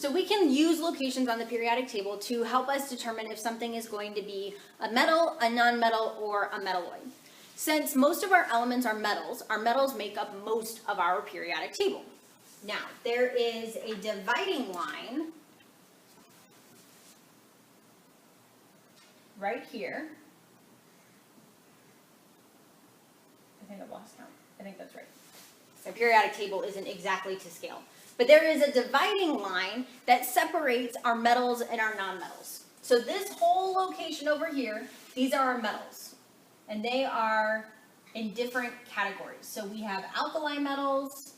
So we can use locations on the periodic table to help us determine if something is going to be a metal, a nonmetal, or a metalloid. Since most of our elements are metals make up most of our periodic table. Now, there is a dividing line right here. I think I've lost count. I think that's right. The periodic table isn't exactly to scale. But there is a dividing line that separates our metals and our nonmetals. So this whole location over here, these are our metals. And they are in different categories. So we have alkali metals.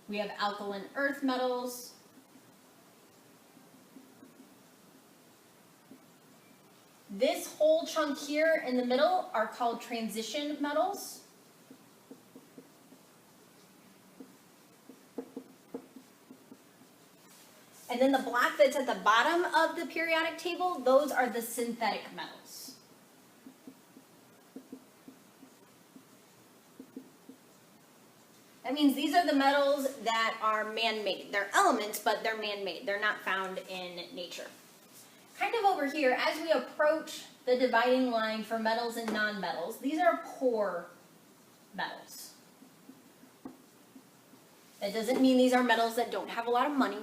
We have alkaline earth metals. This whole chunk here in the middle are called transition metals. And then the black that's at the bottom of the periodic table, those are the synthetic metals. That means these are the metals that are man-made. They're elements, but they're man-made. They're not found in nature. Kind of over here, as we approach the dividing line for metals and nonmetals, these are poor metals. That doesn't mean these are metals that don't have a lot of money.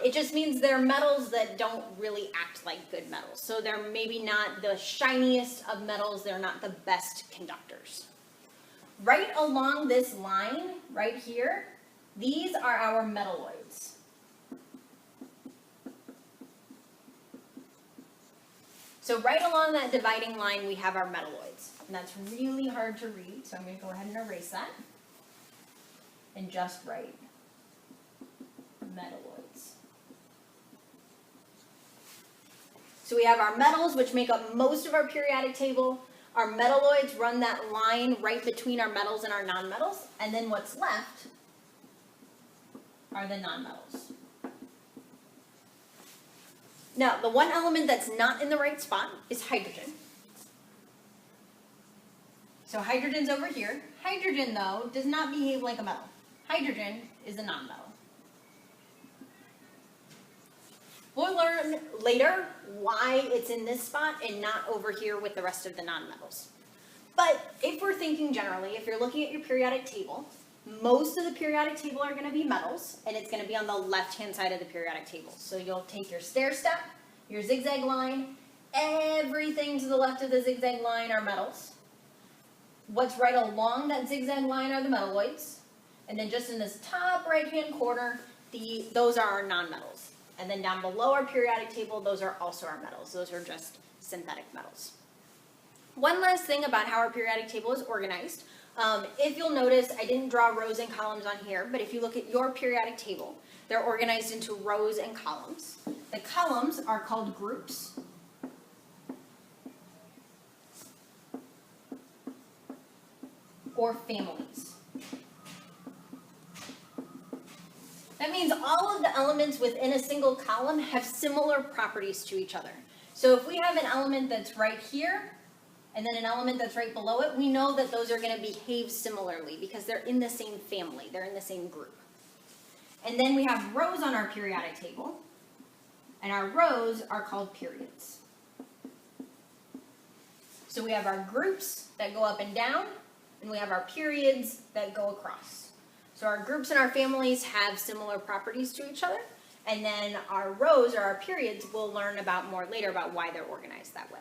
It just means they're metals that don't really act like good metals. So they're maybe not the shiniest of metals. They're not the best conductors. Right along this line, right here, these are our metalloids. So right along that dividing line, we have our metalloids. And that's really hard to read, so I'm going to go ahead and erase that. And just write metalloids. So we have our metals, which make up most of our periodic table. Our metalloids run that line right between our metals and our nonmetals. And then what's left are the nonmetals. Now, the one element that's not in the right spot is hydrogen. So hydrogen's over here. Hydrogen, though, does not behave like a metal. Hydrogen is a nonmetal. We'll learn later why it's in this spot and not over here with the rest of the nonmetals. But if we're thinking generally, if you're looking at your periodic table, most of the periodic table are going to be metals, and it's going to be on the left-hand side of the periodic table. So you'll take your stair step, your zigzag line, everything to the left of the zigzag line are metals. What's right along that zigzag line are the metalloids. And then just in this top right-hand corner, those are our nonmetals. And then down below our periodic table, those are also our metals. Those are just synthetic metals. One last thing about how our periodic table is organized. If you'll notice, I didn't draw rows and columns on here, but if you look at your periodic table, they're organized into rows and columns. The columns are called groups. Or families. That means all of the elements within a single column have similar properties to each other. So if we have an element that's right here, and then an element that's right below it, we know that those are going to behave similarly because they're in the same family, they're in the same group. And then we have rows on our periodic table, and our rows are called periods. So we have our groups that go up and down, and we have our periods that go across. So our groups and our families have similar properties to each other, and then our rows or our periods we'll learn about more later about why they're organized that way.